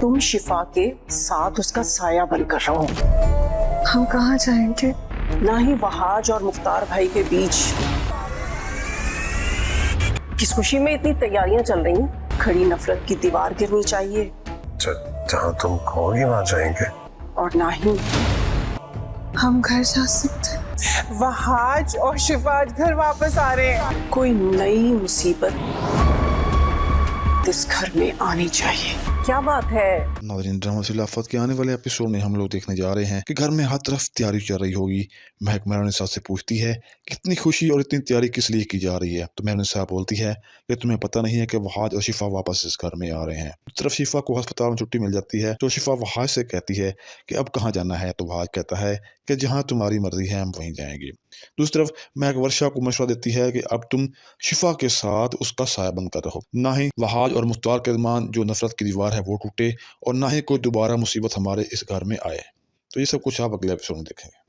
तुम शिफा के साथ उसका साया बनकर रहो। हम कहाँ जाएंगे? ना ही वहाज और मुख्तार भाई के बीच। किस खुशी में इतनी तैयारियां चल रही हैं? खड़ी नफरत की दीवार गिरनी चाहिए। जहाँ तुम कहोगे वहां जाएंगे। और ना ही हम घर जा सकते। वहाज और शिफाज घर वापस आ रहे हैं। कोई नई मुसीबत इस घर में आनी चाहिए। क्या बात है? नाज़रीन, ड्रामा खिलाफत के आने वाले एपिसोड में हम लोग देखने जा रहे हैं कि घर में हर तरफ तैयारी चल रही होगी। महक मेहरानिसा से पूछती है कितनी खुशी और इतनी तैयारी किस लिए की जा रही है, तो मेहरानिसा बोलती है कि तुम्हें पता नहीं है कि वहाज और शिफा वापस इस घर में आ रहे हैं। एक तरफ शिफा को अस्पताल में छुट्टी मिल जाती है तो शिफा वहाज से कहती है कि अब कहाँ जाना है, तो वहाज कहता है कि जहाँ तुम्हारी मर्जी है हम वहीं जाएंगे। दूसरी तरफ महक वर्षा को मशवरा देती है कि अब तुम शिफा के साथ उसका साया बनकर रहो, ना ही वहाज और मुख्तार के दरमियान जो नफरत की दीवार है वो टूटे और ना ही कोई दोबारा मुसीबत हमारे इस घर में आए। तो ये सब कुछ आप अगले एपिसोड में देखेंगे।